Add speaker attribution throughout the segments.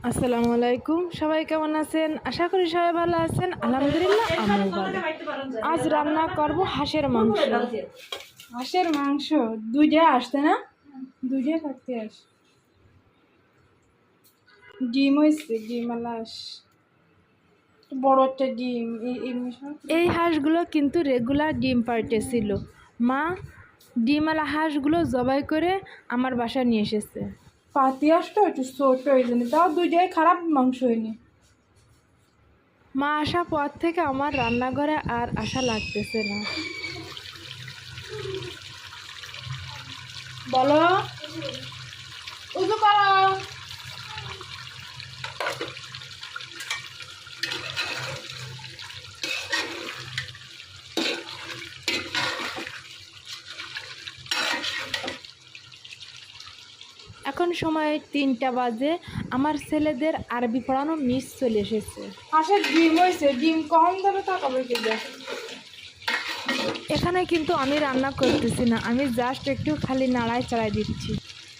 Speaker 1: আসসালামু আলাইকুম, সবাই কেমন আছেন? আশা করি সবাই ভালো আছেন। আলহামদুলিল্লাহ আমিও ভালো। আজ রান্না করব হাঁসের মাংস। হাঁসের মাংস দুইটা আসছে না, দুইটা কাটতে আস। ডিম হয়েছে, ডিম আলাস বড় একটা ডিম। এই হাঁসগুলো কিন্তু রেগুলার ডিম পাড়তেছিল। মা ডিমওয়ালা হাঁসগুলো জবাই করে আমার বাসায় নিয়ে এসেছে। পাতি হাঁসটা একটু ছোট হয়ে যায়নি, তাও দুইটাই খারাপ মাংস হয়নি। মা আসা পর থেকে আমার রান্নাঘরে আর আশা লাগতেছে না। বলো, উজু করো। এখন সময় 3টা বাজে। আমার ছেলেদের আরবি পড়ানো মিস চলে এসেছে। হাঁসের ডিম হয়েছে, ডিম কম ধরে তাকাবে কে দেয়। এখানে কিন্তু আমি রান্না করতেছি না, আমি জাস্ট একটু খালি নাড়াই চাড়াই দিচ্ছি।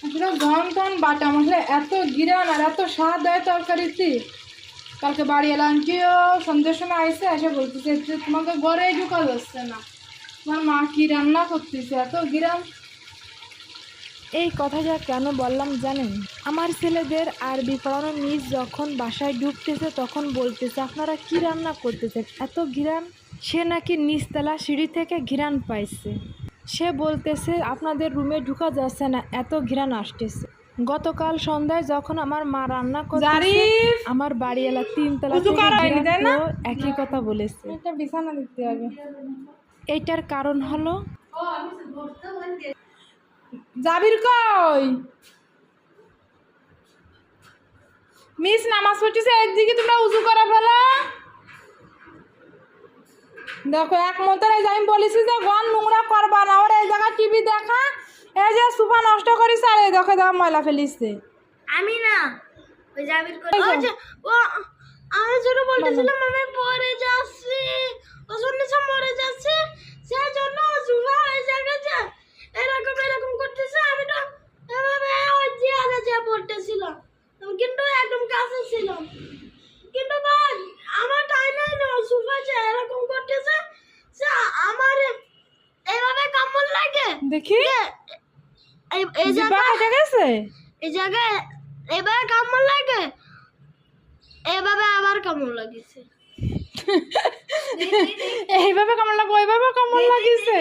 Speaker 1: আসলে ঘন ঘন বাটা মশলা এত গিরান আর এত স্বাদ হয় তরকারিতে। কালকে বাড়ি এলাম, কেউ সন্ধ্যের সময় আইসে এসে বলতেছে যে তোমাকে ঘরে ঢুকা যাচ্ছে না, তোমার মা কি রান্না করতেছে এত গিরান। এই কথাটা কেন বললাম জানেন? আমার ছেলেদের আরবি পড়ানো মিস যখন বাসায় ঢুকতেছে তখন বলতেছে আপনারা কি রান্না করতেছেন এত ঘিরান। সে নাকি নিচতলা সিঁড়ি থেকে ঘিরান পাইছে। সে বলতেছে আপনাদের রুমে ঢুকা যাচ্ছে না, এত ঘিরান আসতেছে। গতকাল সন্ধ্যায় যখন আমার মা রান্না করতেছে আমার বাড়িওয়ালা 3তলা থেকে একই কথা বলেছে। এটা বিছানা দিতে হবে। এইটার কারণ হলো জাবির কই মিস নামাজ পড়তেছে, একদিকে তোমরা উজু করে ফেলো। দেখো এক মতের আমি বলেছি যে ঘর নোংরা করবা না, ওর এই জায়গায় টিভি দেখা, এই যে সোফা নষ্ট করিস আর এই দেখো দেখো ময়লা ফেলিছে।
Speaker 2: আমি না ওই জাবির করে ও আমি যেটা বলতেছিলাম আমি পরে যাচ্ছি, ওজন নিচে মরে যাচ্ছে, সেই জন্য সোফা এই জায়গাতে এরকম করতেছে। আমি তো এভাবে ওই জিয়ারে যা পড়তেছিলাম, কিন্তু একদম কাছে ছিলাম, কিন্তু ভাই আমার টাইমে না সোফা যে এরকম করতেছে যে আমার এইভাবে কামড় লাগে।
Speaker 1: দেখি
Speaker 2: এই জায়গায়
Speaker 1: গেছে,
Speaker 2: এই জায়গায় এবার কামড় লাগে, এভাবে আবার কামড় লাগিছে।
Speaker 1: এইভাবে কামড় লাগবে, ওইভাবে কামড় লাগিছে।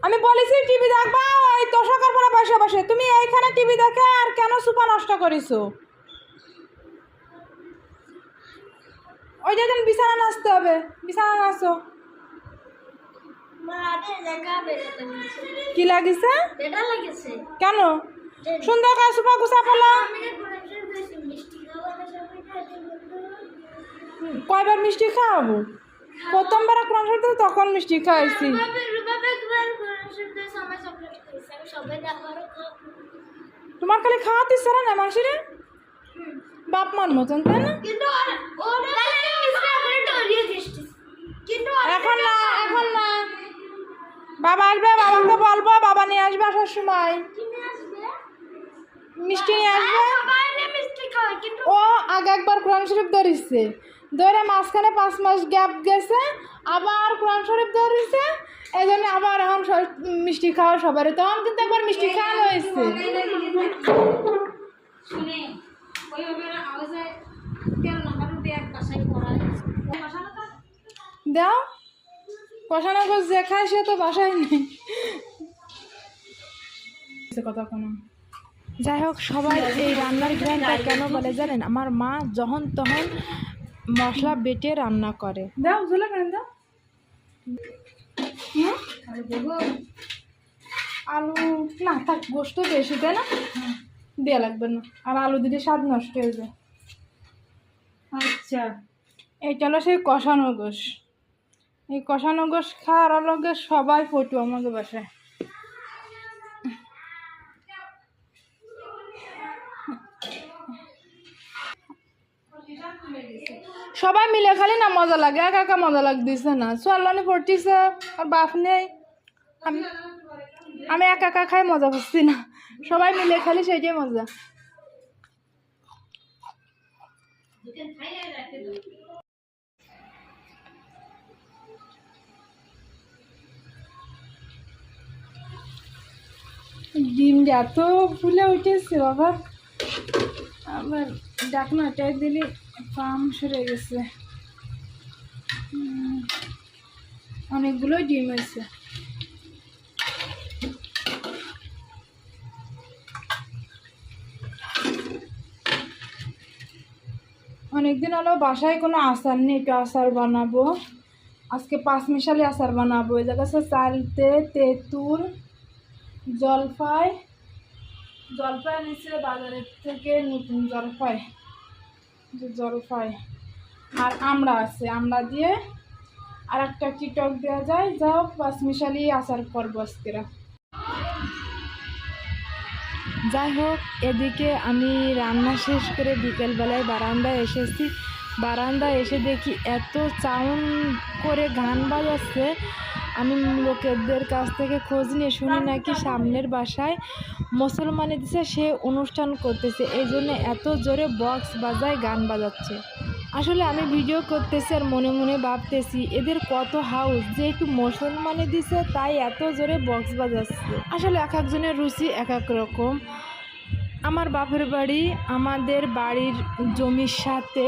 Speaker 1: আমি বলেছি টিভি দেখবা ওই তোষকের পরে বসে বসে, তুমি এইখানে টিভি দেখে আর কেন সোফা নষ্ট করিছো? ওই যে বিছানা নাচতে হবে, বিছানা নাচো। কি লাগিছে? কেন সুন্দর করে সোফা গুছা ফেলো। কয়বার মিষ্টি খাওয়াবো? প্রথমবার কোরআন শরীফ তখন মিষ্টি খাইছি। তোমার খালি খাওয়াতে ইচ্ছা না মানুষের বাপ মার মতন, তাই না? এখন না, এখন না, বাবা আসবে, বাবাকে বলবো, বাবা নিয়ে আসবে আসার সময় মিষ্টি নিয়ে আসবে। ও আগে একবার কোরআন শরীফ ধরিছে, ধরে মাঝখানে 5 মাস গ্যাপ গেছে, আবার কোরআন শরীফ ধরিছে, এই জন্য আবার এখন মিষ্টি খাওয়া সবারই। তখন কিন্তু একবার মিষ্টি খাওয়ানো হয়েছে। দাও কষানো গোছ যে খায় সে তো বাসায় নেই কথা কোনো। যাই হোক, সবাই এই রান্নার গ্রাইনটা কেন বলে জানেন? আমার মা যখন তখন মশলা বেটে রান্না করে। দাও ঝোলা কেন দাও। আলু না থাক, গোস্ত বেশি তাই না, দেওয়া লাগবে না, আর আলু দিলে স্বাদ নষ্ট হয়ে যায়। আচ্ছা, এইটা হলো সেই কষানো গোশ। এই কষানো গোশ খাওয়ার লগে সবাই ফটু আমাকে বাসায়। সবাই মিলে খালি না মজা লাগে, একা একা মজা লাগতেছে না। সোয়ালানি পড়তেছে আর বাপ নেই। আমি আমি একা একা খাই মজা পাচ্ছি না, সবাই মিলে খালি সেইটাই মজা। ডিমটা এত ফুলে উঠেছে বাবা, আবার ডাকনাটাই দিলে পাম সরে গেছে। অনেকগুলো ডিম হয়েছে। অনেকদিন হলো বাসায় কোনো আচার নেই, একটু আচার বানাবো আজকে, 5 মিশালি আচার বানাবো। এই জায়গা চালতে তেঁতুল, জলপাই নিচে বাজারের থেকে নতুন জলপাই আর আমরা আছে, আমরা দিয়ে আর একটা কি টক দেওয়া যায়, যাও 5 মিশালি আচার করবো আজকেরা। যাই হোক, এদিকে আমি রান্না শেষ করে বিকেলবেলায় বারান্দায় এসেছি। বারান্দায় এসে দেখি এত সাউন্ড করে গান বাজাচ্ছে। আমি লোকেদের কাছ থেকে খোঁজ নিয়ে শুনি নাকি সামনের বাসায় মুসলমানি দিছে, সে অনুষ্ঠান করতেছে, এই জন্য এত জোরে বক্স বাজায় গান বাজাচ্ছে। আসলে আমি ভিডিও করতেছি আর মনে মনে ভাবতেছি এদের কত হাউস যে একটু মুসলমানি দিছে তাই এত জোরে বক্স বাজাচ্ছে। আসলে এক একজনের রুচি এক এক রকম। আমার বাপের বাড়ি, আমাদের বাড়ির জমির সাথে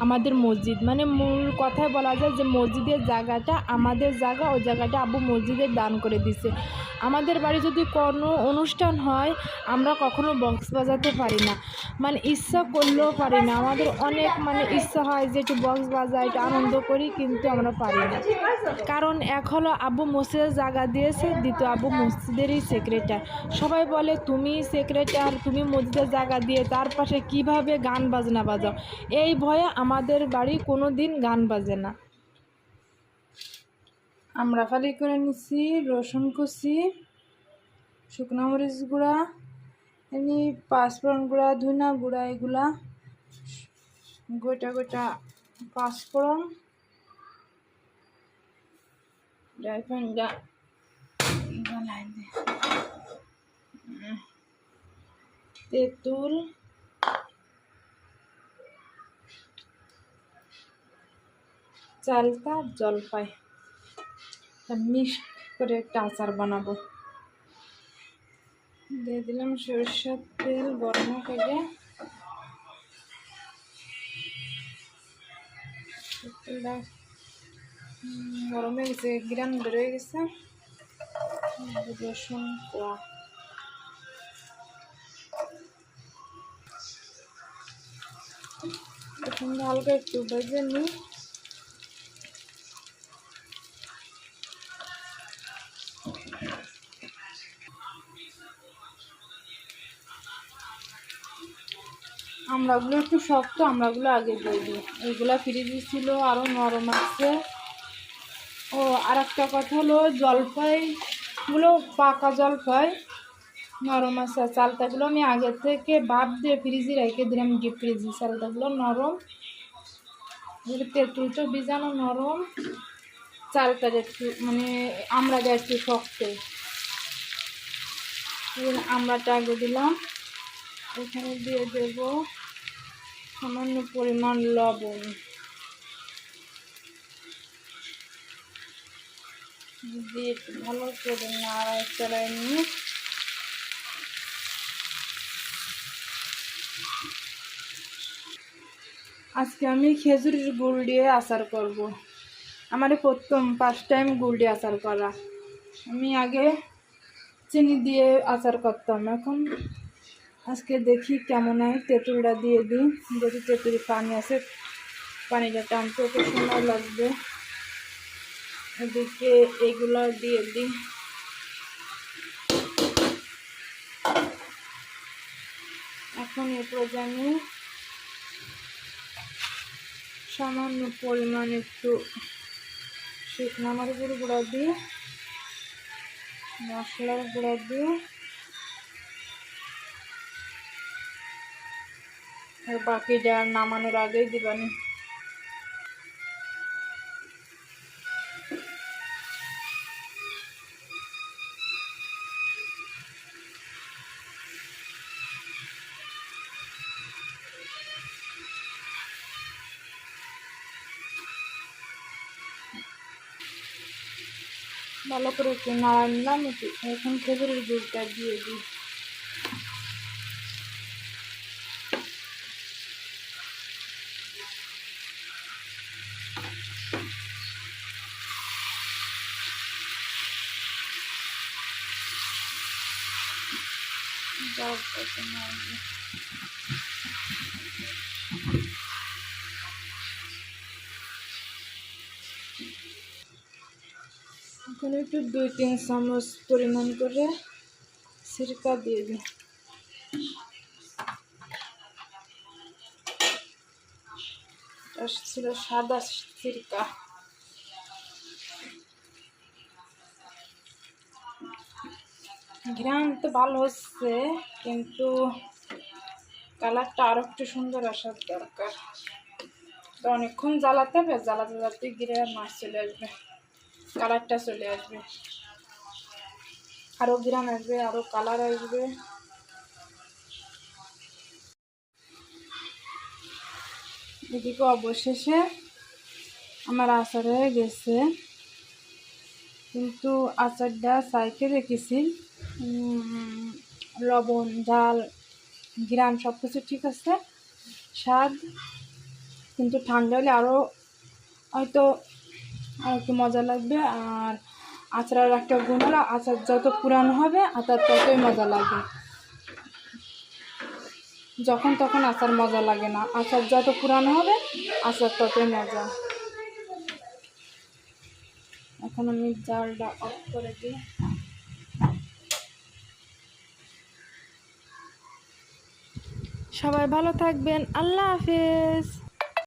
Speaker 1: আমাদের মসজিদ, মানে মূল কথায় বলা যায় যে মসজিদের জায়গাটা আমাদের জায়গা, ওই জায়গাটা আব্বু মসজিদের দান করে দিছে। আমাদের বাড়ি যদি কোনো অনুষ্ঠান হয় আমরা কখনো বক্স বাজাতে পারি না, মানে ইচ্ছা করলেও পারি না। আমাদের অনেক মানে ইচ্ছা হয় যে একটু বক্স বাজাই, একটু আনন্দ করি, কিন্তু আমরা পারি না। কারণ এক হলো আব্বু মসজিদের জায়গা দিয়েছে, দ্বিতীয় আব্বু মসজিদেরই সেক্রেটারি। সবাই বলে তুমি সেক্রেটারি, তুমি মসজিদের জায়গা দিয়ে তার পাশে কীভাবে গান বাজনা বাজাও, এই ভয়ে আমাদের বাড়ি কোনো দিন গান বাজে না। আমরা ফালি করে নিচ্ছি রসুন কুচি, শুকনো মরিচ গুঁড়া, এমনি পাঁচফোড়ন গুঁড়া, ধনিয়া গুঁড়া, এগুলা গোটা গোটা পাঁচফোড়ন, ড্রাইফ্রাইনটা গলায় দে, তেঁতুল, চালতা, জলপাই মিক্স করে একটা আচার বানাবো। দিয়ে দিলাম সরষের তেল গরম করে, তেলটা গরম হয়ে গেছে, গ্রান বেরোয় গেছে। রসুন কোয়া, রসুনটা হালকা একটু ভেজে নিই। আমড়াগুলো একটু শক্ত, আমড়াগুলো আগে দিয়ে দিই, এইগুলা ফ্রিজে ছিল আরও নরম আছে। ও আর একটা কথা হলো, জলপাইগুলো পাকা জলপাই নরম আছে, চালতাগুলো আমি আগে থেকে ভাপ দিয়ে ফ্রিজে রেখে দিলাম ডিপ ফ্রিজে, চালতাগুলো নরম, তেঁতুলটা ভিজানো নরম, চালটা একটু মানে আমড়াটা একটু শক্ত। আমড়াটা আগে দিলাম, এখানে দিয়ে দেব সামান্য পরিমাণ লবণ, দিয়ে ভালো করে নাড়াচাড়ায় নিয়ে আজকে আমি খেজুরের গুড় দিয়ে আচার করব। আমার প্রথম ফার্স্ট টাইম গুড় দিয়ে আচার করা। আমি আগে চিনি দিয়ে আচার করতাম, এখন আজকে দেখি কেমন হয়। তেঁতুলটা দিয়ে দিই, যদি তেঁতুল পানি আছে পানিটা টানতে একটু সময় লাগবে। এদিকে এগুলো দিয়ে দিই, এখন এ পর্যায়ে আমি সামান্য পরিমাণ একটু শুকনো মরিচের গুঁড়া দিই, মশলার গুঁড়া দিই, আর বাকিটা নামানোর আগেই দিবানি। ভালো করে একটু নাড়া নিলাম, এখন খেজুরের গুড়টা দিয়ে দিই। এখন একটু 2-3 চামচ পরিমাণ করে সিরকা দিয়ে দিই। এটা ছিল সাদা সিরকা। ঘ্রাণ তো ভালো হচ্ছে, কিন্তু কালারটা আরো একটু সুন্দর আসার দরকার। তো অনেকক্ষণ জ্বালাতে হবে, জ্বালাতে জ্বালাতে ঘিরে মাছ চলে আসবে, কালারটা চলে আসবে, আরো ঘ্রাণ আসবে, আরো কালার আসবে। এদিকে অবশেষে আমার আচার হয়ে গেছে, কিন্তু আচারটা সাইকে রেখেছি, লবণ, ঝাল, ঘ্রাণ সব কিছু ঠিক আছে, স্বাদ, কিন্তু ঠান্ডা হলে আরও হয়তো আর একটু মজা লাগবে। আর আচারের একটা গুণ হলো, আচার যত পুরানো হবে আচার ততই মজা লাগে। যখন তখন আচার মজা লাগে না, আচার যত পুরানো হবে আচার ততই মজা। এখন আমি জালটা অফ করে দিই। সবাই ভালো থাকবেন, আল্লাহ হাফেজ।